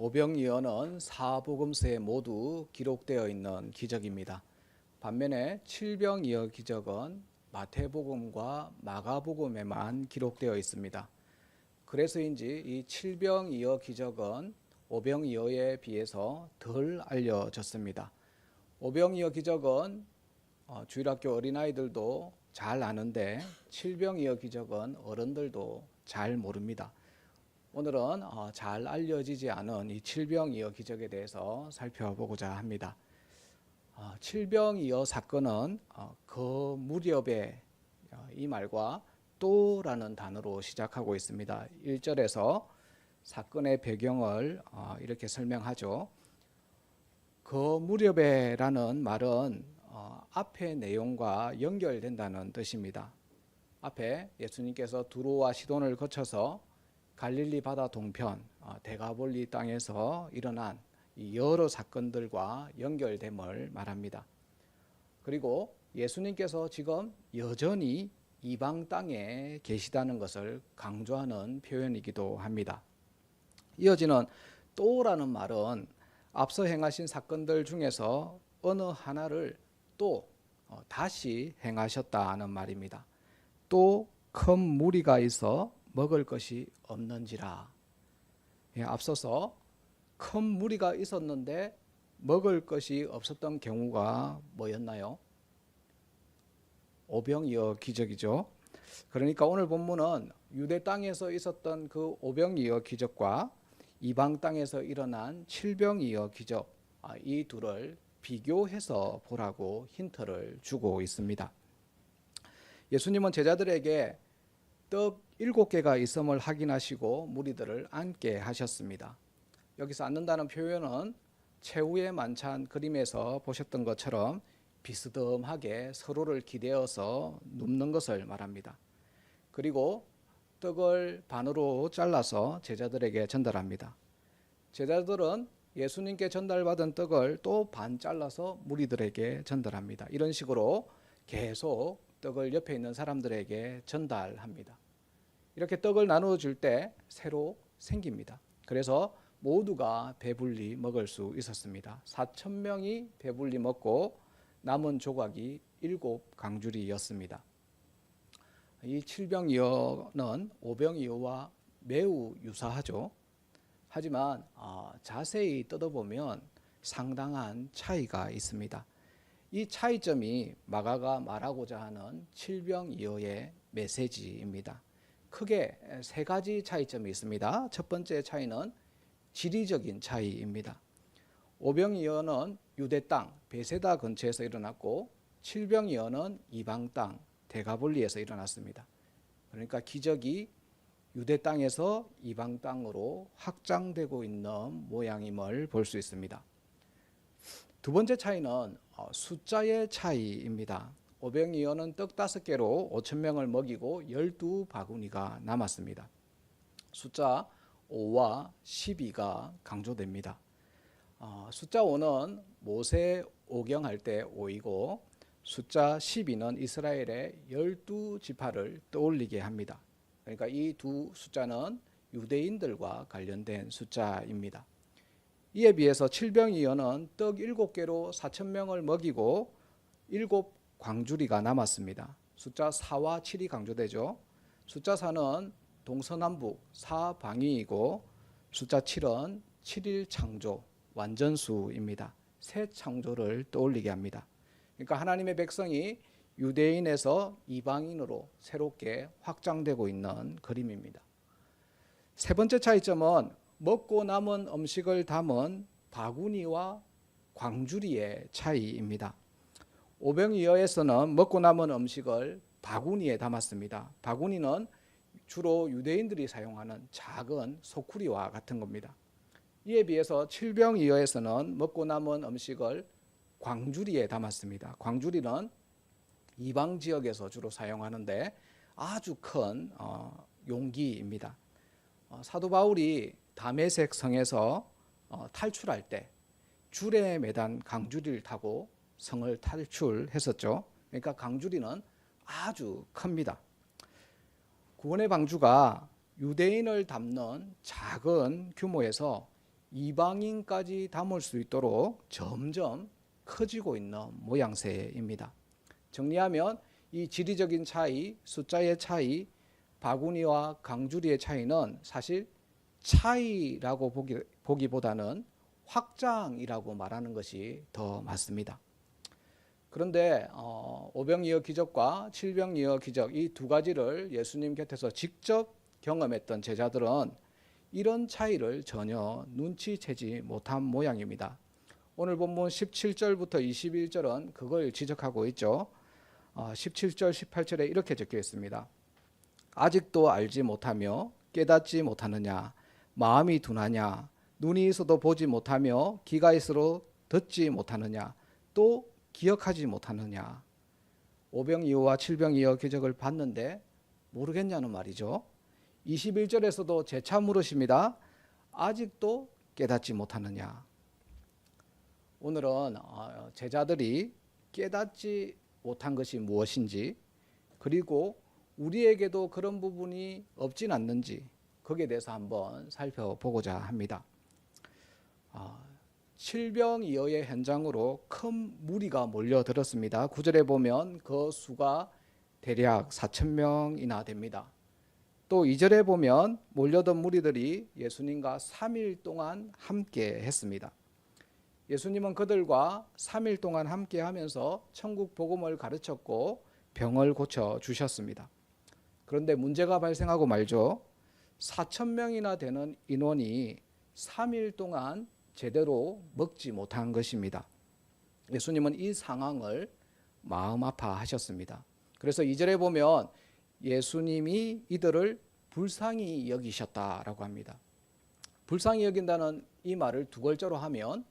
오병이어는 사복음서에 모두 기록되어 있는 기적입니다. 반면에 칠병이어 기적은 마태복음과 마가복음에만 기록되어 있습니다. 그래서인지 이 칠병이어 기적은 오병이어에 비해서 덜 알려졌습니다. 오병이어 기적은 주일학교 어린아이들도 잘 아는데 칠병이어 기적은 어른들도 잘 모릅니다. 오늘은 잘 알려지지 않은 이 칠병이어 기적에 대해서 살펴보고자 합니다. 칠병이어 사건은 그 무렵에 이 말과 또라는 단어로 시작하고 있습니다. 1절에서 사건의 배경을 이렇게 설명하죠. 그 무렵에라는 말은 앞의 내용과 연결된다는 뜻입니다. 앞에 예수님께서 두로와 시돈을 거쳐서 갈릴리 바다 동편 데가볼리 땅에서 일어난 여러 사건들과 연결됨을 말합니다. 그리고 예수님께서 지금 여전히 이방 땅에 계시다는 것을 강조하는 표현이기도 합니다. 이어지는 또라는 말은 앞서 행하신 사건들 중에서 어느 하나를 또 다시 행하셨다는 말입니다. 또 큰 무리가 있어 먹을 것이 없는지라. 앞서서 큰 무리가 있었는데 먹을 것이 없었던 경우가 뭐였나요? 오병이어 기적이죠. 그러니까 오늘 본문은 유대 땅에서 있었던 그 오병이어 기적과 이방 땅에서 일어난 칠병이어 기적, 이 둘을 비교해서 보라고 힌트를 주고 있습니다. 예수님은 제자들에게 떡 7개가 있음을 확인하시고 무리들을 앉게 하셨습니다. 여기서 앉는다는 표현은 최후의 만찬 그림에서 보셨던 것처럼 비스듬하게 서로를 기대어서 눕는 것을 말합니다. 그리고 떡을 반으로 잘라서 제자들에게 전달합니다. 제자들은 예수님께 전달받은 떡을 또 반 잘라서 무리들에게 전달합니다. 이런 식으로 계속 떡을 옆에 있는 사람들에게 전달합니다. 이렇게 떡을 나누어 줄 때 새로 생깁니다. 그래서 모두가 배불리 먹을 수 있었습니다. 4,000명이 배불리 먹고 남은 조각이 7강줄이었습니다. 이 칠병이어는 오병이어와 매우 유사하죠. 하지만 자세히 뜯어보면 상당한 차이가 있습니다. 이 차이점이 마가가 말하고자 하는 칠병이어의 메시지입니다. 크게 3가지 차이점이 있습니다. 첫 번째 차이는 지리적인 차이입니다. 오병이어는 유대 땅 베세다 근처에서 일어났고 칠병이어는 이방 땅 데가볼리에서 일어났습니다. 그러니까 기적이 유대 땅에서 이방 땅으로 확장되고 있는 모양임을 볼 수 있습니다. 두 번째 차이는 숫자의 차이입니다. 오병이어는 떡 5개로 5,000명을 먹이고 12바구니가 남았습니다. 숫자 5와 12가 강조됩니다. 숫자 5는 모세 오경할 때 5이고 숫자 12는 이스라엘의 12지파를 떠올리게 합니다. 그러니까 이 두 숫자는 유대인들과 관련된 숫자입니다. 이에 비해서 칠병이어는 떡 7개로 4,000명을 먹이고 7광주리가 남았습니다. 숫자 4와 7이 강조되죠. 숫자 4는 동서남북 4방위이고 숫자 7은 7일 창조, 완전수입니다. 새 창조를 떠올리게 합니다. 그러니까 하나님의 백성이 유대인에서 이방인으로 새롭게 확장되고 있는 그림입니다. 세 번째 차이점은 먹고 남은 음식을 담은 바구니와 광주리의 차이입니다. 오병이어에서는 먹고 남은 음식을 바구니에 담았습니다. 바구니는 주로 유대인들이 사용하는 작은 소쿠리와 같은 겁니다. 이에 비해서 칠병이어에서는 먹고 남은 음식을 광주리에 담았습니다. 광주리는 이방 지역에서 주로 사용하는데 아주 큰 용기입니다. 사도 바울이 다메섹 성에서 탈출할 때 줄에 매단 강주리를 타고 성을 탈출했었죠. 그러니까 강주리는 아주 큽니다. 구원의 방주가 유대인을 담는 작은 규모에서 이방인까지 담을 수 있도록 점점 커지고 있는 모양새입니다. 정리하면 이 지리적인 차이, 숫자의 차이, 바구니와 강주리의 차이는 사실 차이라고 보기보다는 확장이라고 말하는 것이 더 맞습니다. 그런데 오병이어 기적과 칠병이어 기적 이 두 가지를 예수님 곁에서 직접 경험했던 제자들은 이런 차이를 전혀 눈치채지 못한 모양입니다. 오늘 본문 17절부터 21절은 그걸 지적하고 있죠. 17절, 18절에 이렇게 적혀 있습니다. 아직도 알지 못하며 깨닫지 못하느냐, 마음이 둔하냐, 눈이 있어도 보지 못하며 귀가 있어도 듣지 못하느냐, 또 기억하지 못하느냐. 오병이어와 칠병이어 기적을 봤는데 모르겠냐는 말이죠. 21절에서도 재차 물으십니다. 아직도 깨닫지 못하느냐. 오늘은 제자들이 깨닫지 못한 것이 무엇인지, 그리고 우리에게도 그런 부분이 없진 않는지 거기에 대해서 한번 살펴보고자 합니다. 칠병이어의 현장으로 큰 무리가 몰려들었습니다. 9절에 보면 그 수가 대략 4,000명이나 됩니다. 또 2절에 보면 몰려든 무리들이 예수님과 3일 동안 함께 했습니다. 예수님은 그들과 3일 동안 함께 하면서 천국 복음을 가르쳤고 병을 고쳐 주셨습니다. 그런데 문제가 발생하고 말죠. 4,000명이나 되는 인원이 3일 동안 제대로 먹지 못한 것입니다. 예수님은 이 상황을 마음 아파하셨습니다. 그래서 2절에 보면 예수님이 이들을 불쌍히 여기셨다라고 합니다. 불쌍히 여긴다는 이 말을 두 글자로 하면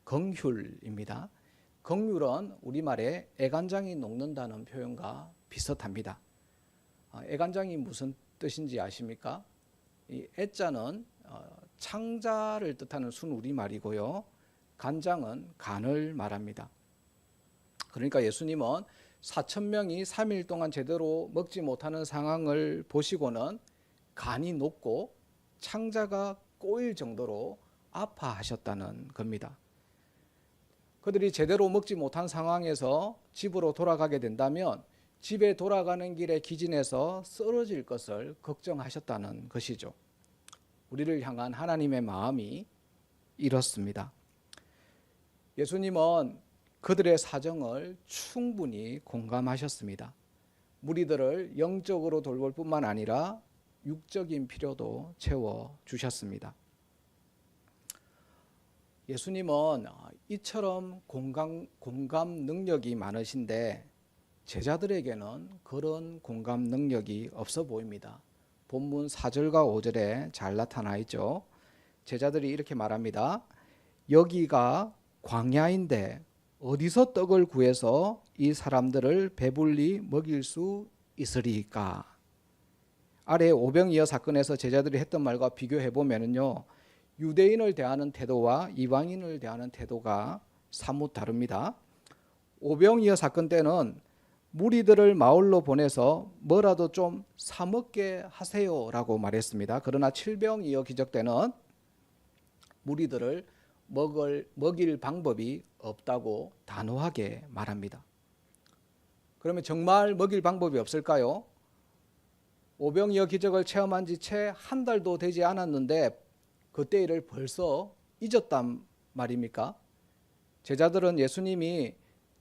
긍휼입니다. 긍휼은 우리말에 애간장이 녹는다는 표현과 비슷합니다. 애간장이 무슨 뜻인지 아십니까? 이 애자는 창자를 뜻하는 순우리말이고요. 간장은 간을 말합니다. 그러니까 예수님은 4,000명이 3일 동안 제대로 먹지 못하는 상황을 보시고는 간이 녹고 창자가 꼬일 정도로 아파하셨다는 겁니다. 그들이 제대로 먹지 못한 상황에서 집으로 돌아가게 된다면 집에 돌아가는 길에 기진해서 쓰러질 것을 걱정하셨다는 것이죠. 우리를 향한 하나님의 마음이 이렇습니다. 예수님은 그들의 사정을 충분히 공감하셨습니다. 무리들을 영적으로 돌볼 뿐만 아니라 육적인 필요도 채워주셨습니다. 예수님은 이처럼 공감 능력이 많으신데 제자들에게는 그런 공감 능력이 없어 보입니다. 본문 4절과 5절에 잘 나타나 있죠. 제자들이 이렇게 말합니다. 여기가 광야인데 어디서 떡을 구해서 이 사람들을 배불리 먹일 수 있으리까? 아래 오병이어 사건에서 제자들이 했던 말과 비교해 보면요, 유대인을 대하는 태도와 이방인을 대하는 태도가 사뭇 다릅니다. 오병이어 사건 때는 무리들을 마을로 보내서 뭐라도 좀 사 먹게 하세요라고 말했습니다. 그러나 칠병이어 기적 때는 무리들을 먹일 방법이 없다고 단호하게 말합니다. 그러면 정말 먹일 방법이 없을까요? 오병이어 기적을 체험한 지 채 한 달도 되지 않았는데 그때 일을 벌써 잊었단 말입니까? 제자들은 예수님이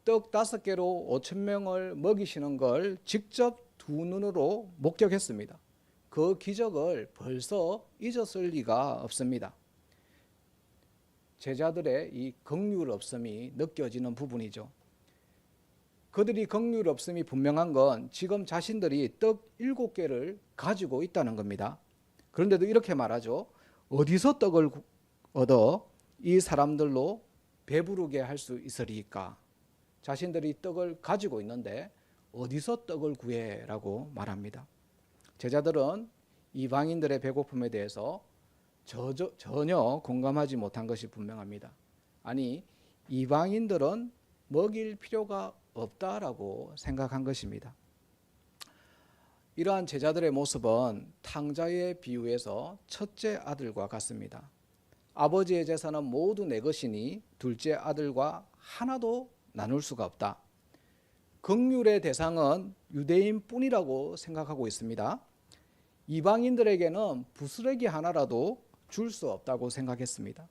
떡 5개로 5,000명을 먹이시는 걸 직접 두 눈으로 목격했습니다. 그 기적을 벌써 잊었을 리가 없습니다. 제자들의 이 긍휼 없음이 느껴지는 부분이죠. 그들이 긍휼 없음이 분명한 건 지금 자신들이 떡 7개를 가지고 있다는 겁니다. 그런데도 이렇게 말하죠. 어디서 떡을 얻어 이 사람들로 배부르게 할 수 있으리까? 자신들이 떡을 가지고 있는데 어디서 떡을 구해라고 말합니다. 제자들은 이방인들의 배고픔에 대해서 전혀 공감하지 못한 것이 분명합니다. 아니, 이방인들은 먹일 필요가 없다라고 생각한 것입니다. 이러한 제자들의 모습은 탕자의 비유에서 첫째 아들과 같습니다. 아버지의 재산은 모두 내 것이니 둘째 아들과 하나도 나눌 수가 없다. 긍휼의 대상은 유대인뿐이라고 생각하고 있습니다. 이방인들에게는 부스러기 하나라도 줄 수 없다고 생각했습니다.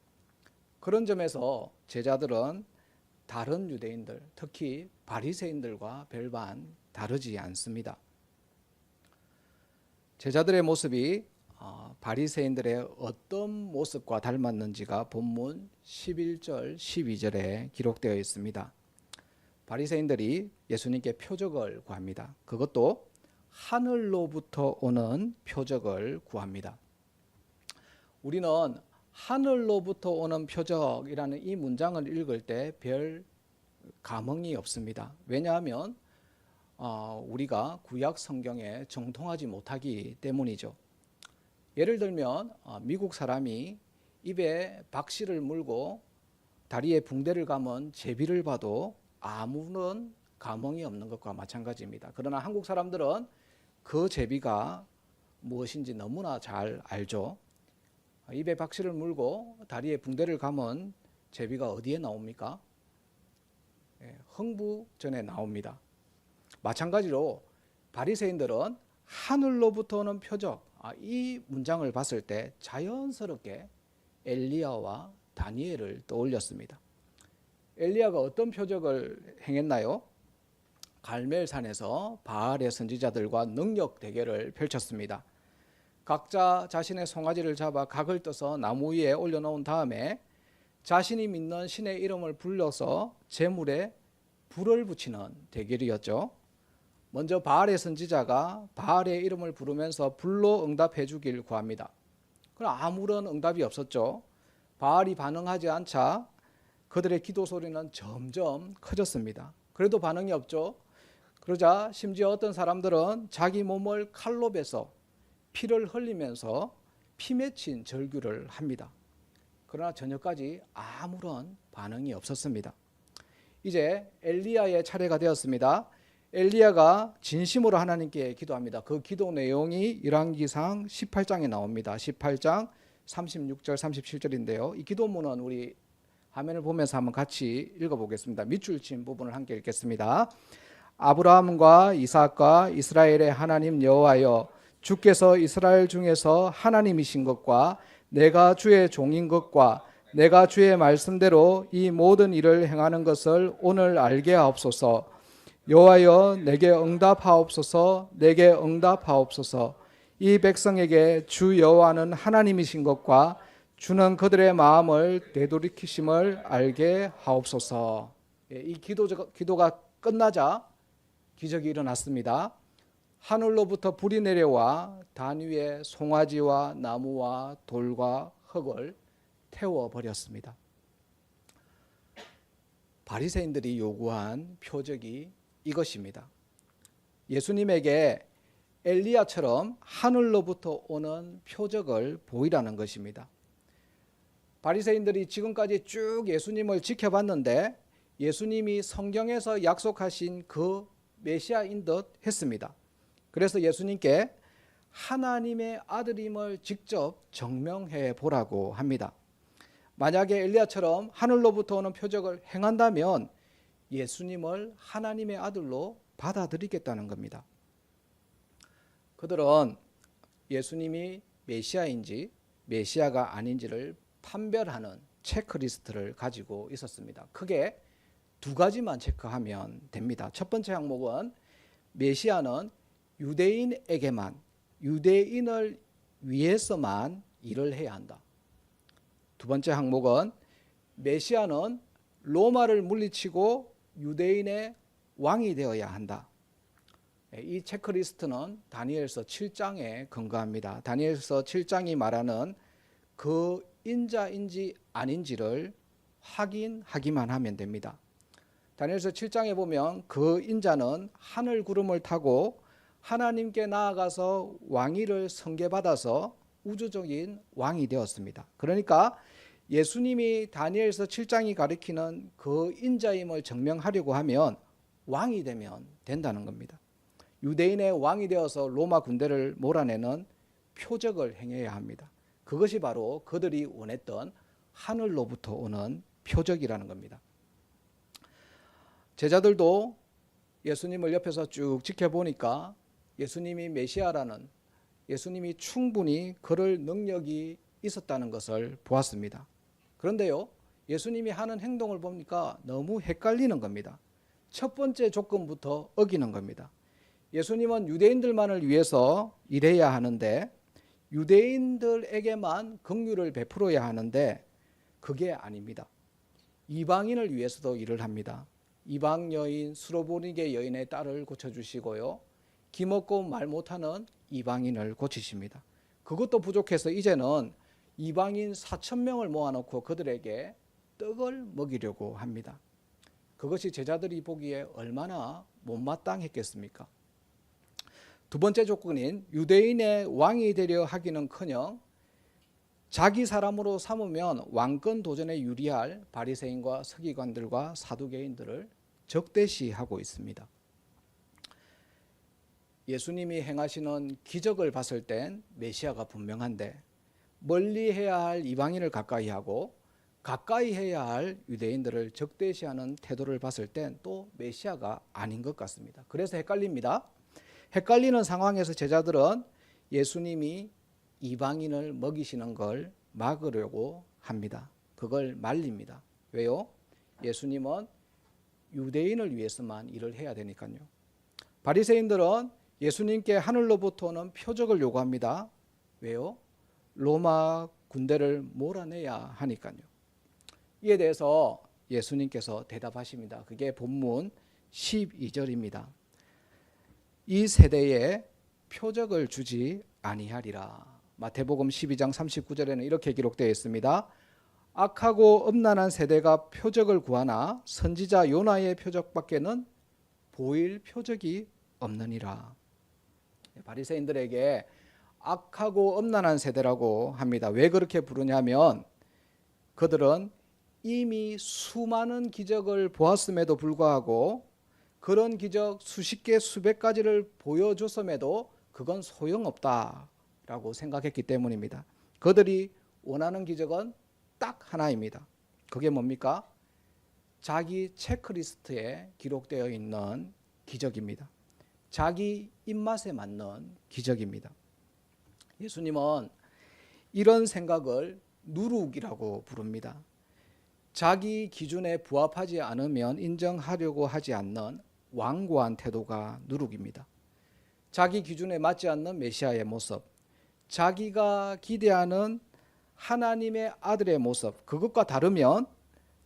그런 점에서 제자들은 다른 유대인들, 특히 바리새인들과 별반 다르지 않습니다. 제자들의 모습이 바리새인들의 어떤 모습과 닮았는지가 본문 11절, 12절에 기록되어 있습니다. 바리새인들이 예수님께 표적을 구합니다. 그것도 하늘로부터 오는 표적을 구합니다. 우리는 하늘로부터 오는 표적이라는 이 문장을 읽을 때 별 감흥이 없습니다. 왜냐하면 우리가 구약 성경에 정통하지 못하기 때문이죠. 예를 들면 미국 사람이 입에 박씨를 물고 다리에 붕대를 감은 제비를 봐도 아무런 감흥이 없는 것과 마찬가지입니다. 그러나 한국 사람들은 그 제비가 무엇인지 너무나 잘 알죠. 입에 박씨를 물고 다리에 붕대를 감은 제비가 어디에 나옵니까? 흥부전에 나옵니다. 마찬가지로 바리새인들은 하늘로부터 오는 표적, 이 문장을 봤을 때 자연스럽게 엘리야와 다니엘을 떠올렸습니다. 엘리야가 어떤 표적을 행했나요? 갈멜산에서 바알의 선지자들과 능력 대결을 펼쳤습니다. 각자 자신의 송아지를 잡아 각을 떠서 나무 위에 올려놓은 다음에 자신이 믿는 신의 이름을 불러서 제물에 불을 붙이는 대결이었죠. 먼저 바알의 선지자가 바알의 이름을 부르면서 불로 응답해 주길 구합니다. 그러나 아무런 응답이 없었죠. 바알이 반응하지 않자 그들의 기도 소리는 점점 커졌습니다. 그래도 반응이 없죠. 그러자 심지어 어떤 사람들은 자기 몸을 칼로 베서 피를 흘리면서 피 맺힌 절규를 합니다. 그러나 저녁까지 아무런 반응이 없었습니다. 이제 엘리야의 차례가 되었습니다. 엘리야가 진심으로 하나님께 기도합니다. 그 기도 내용이 열왕기상 18장에 나옵니다. 18장 36절 37절인데요. 이 기도문은 우리 화면을 보면서 한번 같이 읽어보겠습니다. 밑줄 친 부분을 함께 읽겠습니다. 아브라함과 이삭과 이스라엘의 하나님 여호와여, 주께서 이스라엘 중에서 하나님이신 것과 내가 주의 종인 것과 내가 주의 말씀대로 이 모든 일을 행하는 것을 오늘 알게 하옵소서. 여호와여, 내게 응답하옵소서. 내게 응답하옵소서. 이 백성에게 주 여호와는 하나님이신 것과 주는 그들의 마음을 되돌이키심을 알게 하옵소서. 이 기도가 끝나자 기적이 일어났습니다. 하늘로부터 불이 내려와 단 위에 송아지와 나무와 돌과 흙을 태워버렸습니다. 바리새인들이 요구한 표적이 이것입니다. 예수님에게 엘리야처럼 하늘로부터 오는 표적을 보이라는 것입니다. 바리새인들이 지금까지 쭉 예수님을 지켜봤는데 예수님이 성경에서 약속하신 그 메시아인 듯 했습니다. 그래서 예수님께 하나님의 아들임을 직접 증명해 보라고 합니다. 만약에 엘리야처럼 하늘로부터 오는 표적을 행한다면 예수님을 하나님의 아들로 받아들이겠다는 겁니다. 그들은 예수님이 메시아인지 메시아가 아닌지를 판별하는 체크리스트를 가지고 있었습니다. 크게 두 가지만 체크하면 됩니다. 첫 번째 항목은 메시아는 유대인에게만, 유대인을 위해서만 일을 해야 한다. 두 번째 항목은 메시아는 로마를 물리치고 유대인의 왕이 되어야 한다. 이 체크리스트는 다니엘서 7장에 근거합니다. 다니엘서 7장이 말하는 그 인자인지 아닌지를 확인하기만 하면 됩니다. 다니엘서 7장에 보면 그 인자는 하늘 구름을 타고 하나님께 나아가서 왕위를 선계받아서 우주적인 왕이 되었습니다. 그러니까 예수님이 다니엘서 7장이 가리키는 그 인자임을 증명하려고 하면 왕이 되면 된다는 겁니다. 유대인의 왕이 되어서 로마 군대를 몰아내는 표적을 행해야 합니다. 그것이 바로 그들이 원했던 하늘로부터 오는 표적이라는 겁니다. 제자들도 예수님을 옆에서 쭉 지켜보니까 예수님이 메시아라는, 예수님이 충분히 그럴 능력이 있었다는 것을 보았습니다. 그런데요, 예수님이 하는 행동을 보니까 너무 헷갈리는 겁니다. 첫 번째 조건부터 어기는 겁니다. 예수님은 유대인들만을 위해서 일해야 하는데, 유대인들에게만 긍휼을 베풀어야 하는데 그게 아닙니다. 이방인을 위해서도 일을 합니다. 이방 여인 수로보니게 여인의 딸을 고쳐주시고요, 기먹고 말 못하는 이방인을 고치십니다. 그것도 부족해서 이제는 이방인 4,000명을 모아놓고 그들에게 떡을 먹이려고 합니다. 그것이 제자들이 보기에 얼마나 못마땅했겠습니까? 두 번째 조건인 유대인의 왕이 되려 하기는커녕 자기 사람으로 삼으면 왕권 도전에 유리할 바리새인과 서기관들과 사두개인들을 적대시하고 있습니다. 예수님이 행하시는 기적을 봤을 땐 메시아가 분명한데, 멀리 해야 할 이방인을 가까이 하고 가까이 해야 할 유대인들을 적대시하는 태도를 봤을 땐 또 메시아가 아닌 것 같습니다. 그래서 헷갈립니다. 헷갈리는 상황에서 제자들은 예수님이 이방인을 먹이시는 걸 막으려고 합니다. 그걸 말립니다. 왜요? 예수님은 유대인을 위해서만 일을 해야 되니까요. 바리새인들은 예수님께 하늘로부터 오는 표적을 요구합니다. 왜요? 로마 군대를 몰아내야 하니까요. 이에 대해서 예수님께서 대답하십니다. 그게 본문 12절입니다. 이 세대에 표적을 주지 아니하리라. 마태복음 12장 39절에는 이렇게 기록되어 있습니다. 악하고 음란한 세대가 표적을 구하나 선지자 요나의 표적밖에는 보일 표적이 없느니라. 바리새인들에게 악하고 음란한 세대라고 합니다. 왜 그렇게 부르냐면 그들은 이미 수많은 기적을 보았음에도 불구하고 그런 기적 수십 개 수백 가지를 보여줬음에도 그건 소용없다라고 생각했기 때문입니다. 그들이 원하는 기적은 딱 하나입니다. 그게 뭡니까? 자기 체크리스트에 기록되어 있는 기적입니다. 자기 입맛에 맞는 기적입니다. 예수님은 이런 생각을 누룩이라고 부릅니다. 자기 기준에 부합하지 않으면 인정하려고 하지 않는 완고한 태도가 누룩입니다. 자기 기준에 맞지 않는 메시아의 모습, 자기가 기대하는 하나님의 아들의 모습, 그것과 다르면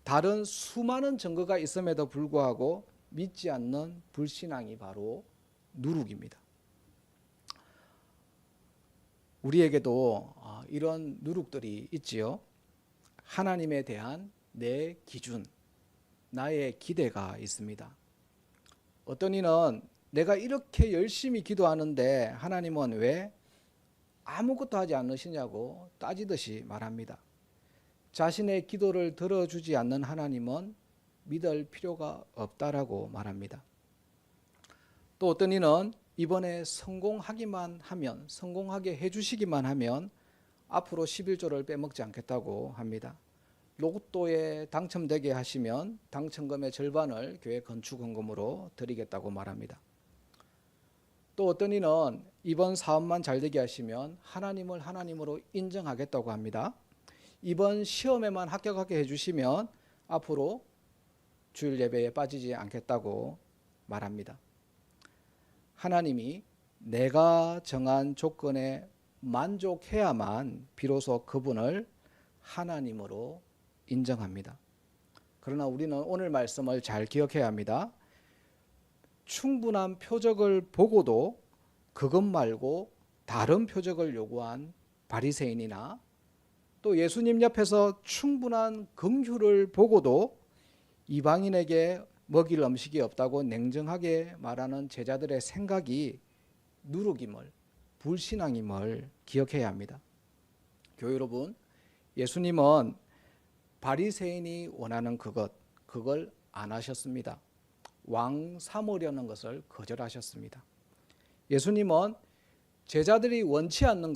다른 수많은 증거가 있음에도 불구하고 믿지 않는 불신앙이 바로 누룩입니다. 우리에게도 이런 누룩들이 있지요. 하나님에 대한 내 기준, 나의 기대가 있습니다. 어떤 이는 내가 이렇게 열심히 기도하는데 하나님은 왜 아무것도 하지 않으시냐고 따지듯이 말합니다. 자신의 기도를 들어주지 않는 하나님은 믿을 필요가 없다라고 말합니다. 또 어떤 이는 이번에 성공하기만 하면, 성공하게 해주시기만 하면 앞으로 11조를 빼먹지 않겠다고 합니다. 로또에 당첨되게 하시면 당첨금의 절반을 교회 건축헌금으로 드리겠다고 말합니다. 또 어떤 이는 이번 사업만 잘 되게 하시면 하나님을 하나님으로 인정하겠다고 합니다. 이번 시험에만 합격하게 해주시면 앞으로 주일 예배에 빠지지 않겠다고 말합니다. 하나님이 내가 정한 조건에 만족해야만 비로소 그분을 하나님으로 인정합니다. 그러나 우리는 오늘 말씀을 잘 기억해야 합니다. 충분한 표적을 보고도 그것 말고 다른 표적을 요구한 바리새인이나 또 예수님 옆에서 충분한 긍휼을 보고도 이방인에게 먹일 음식이 없다고 냉정하게 말하는 제자들의 생각이 누룩임을, 불신앙임을 기억해야 합니다. 교회 여러분, 예수님은 바리새인이 원하는 그걸 안 하셨습니다. 왕 삼으려는 것을 거절하셨습니다. 예수님은 제자들이 원치 않는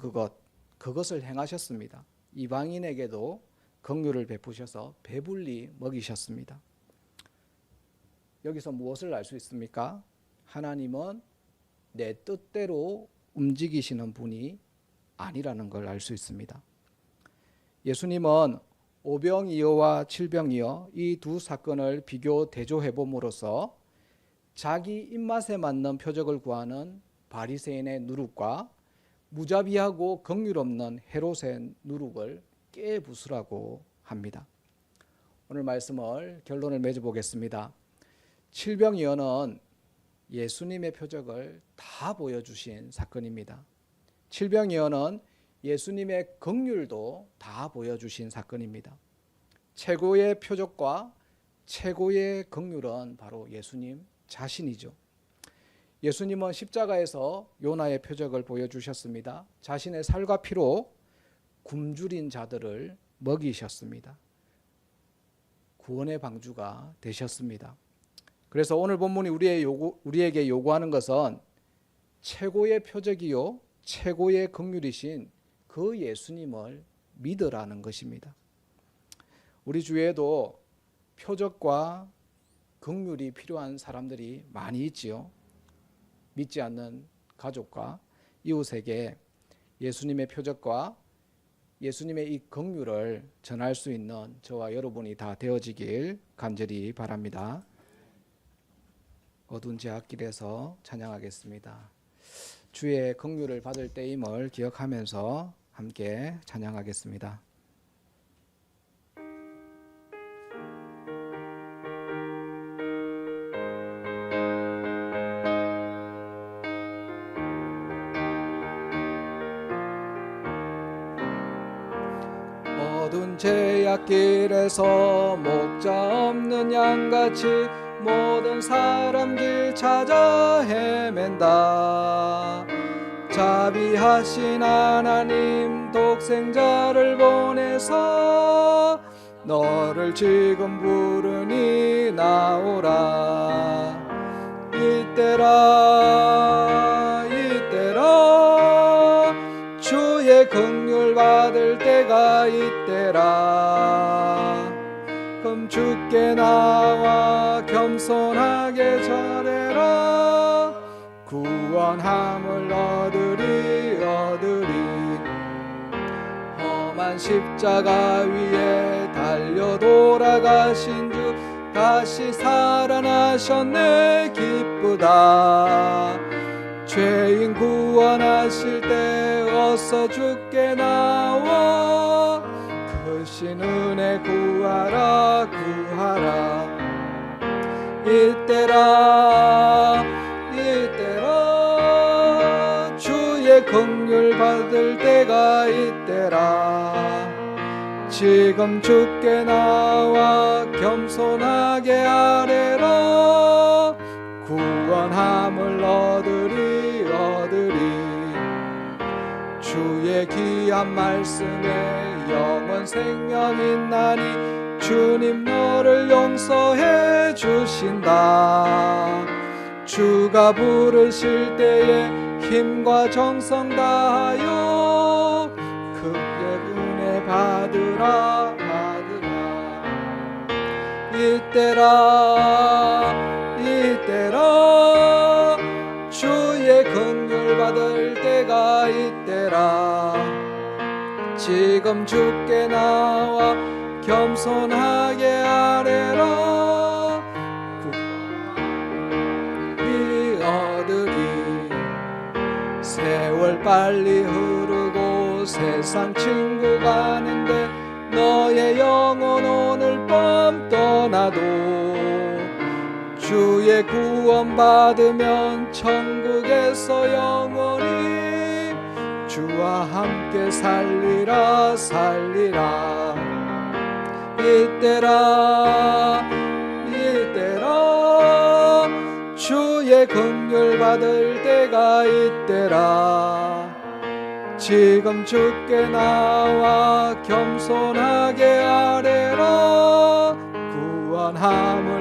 그것을 행하셨습니다. 이방인에게도 긍휼을 베푸셔서 배불리 먹이셨습니다. 여기서 무엇을 알 수 있습니까? 하나님은 내 뜻대로 움직이시는 분이 아니라는 걸 알 수 있습니다. 예수님은 오병이어와 칠병이어 이 두 사건을 비교 대조해 봄으로써 자기 입맛에 맞는 표적을 구하는 바리새인의 누룩과 무자비하고 긍휼 없는 헤롯의 누룩을 깨부수라고 합니다. 오늘 말씀을 결론을 맺어 보겠습니다. 칠병이어는 예수님의 표적을 다 보여주신 사건입니다. 칠병이어는 예수님의 긍휼도 다 보여주신 사건입니다. 최고의 표적과 최고의 긍휼은 바로 예수님 자신이죠. 예수님은 십자가에서 요나의 표적을 보여주셨습니다. 자신의 살과 피로 굶주린 자들을 먹이셨습니다. 구원의 방주가 되셨습니다. 그래서 오늘 본문이 우리에게 요구하는 것은 최고의 표적이요 최고의 긍휼이신 그 예수님을 믿으라는 것입니다. 우리 주위에도 표적과 긍휼이 필요한 사람들이 많이 있지요. 믿지 않는 가족과 이웃에게 예수님의 표적과 예수님의 이 긍휼을 전할 수 있는 저와 여러분이 다 되어지길 간절히 바랍니다. 어두운 제 앞길에서 찬양하겠습니다. 주의 긍휼을 받을 때임을 기억하면서 함께 찬양하겠습니다. 어두운 제 앞길에서 목자 없는 양같이 모든 사람 길 찾아 헤맨다. 자비하신 하나님 독생자를 보내서 너를 지금 부르니 나오라. 이때라 주의 긍휼 받을 때가 이때라. 그럼 주께 나와 겸손하게 절해라. 구원함을 얻으리 험한 십자가 위에 달려 돌아가신 주 다시 살아나셨네 기쁘다. 죄인 구원하실 때 어서 주께 나와 크신 은혜 구하라. 이때라 주의 긍휼 받을 때가 이때라. 지금 주께 나와 겸손하게 아뢰라. 구원함을 얻으리 주의 귀한 말씀에 영원 생명 있나니 주님 너를 용서해 주신다. 주가 부르실 때에 힘과 정성 다하여 크게 은혜 받으라. 이때라 주의 긍휼 받을 때가 이때라. 지금 주께 나와 겸손하게 아뢰라. 구원이 얻으리. 세월 빨리 흐르고 세상 친구 가는데 너의 영혼 오늘 밤 떠나도 주의 구원 받으면 천국에서 영원히 주와 함께 살리라. 이때라 주의 긍휼 받을 때가 이때라. 지금 주께 나와 겸손하게 아뢰라. 구원함을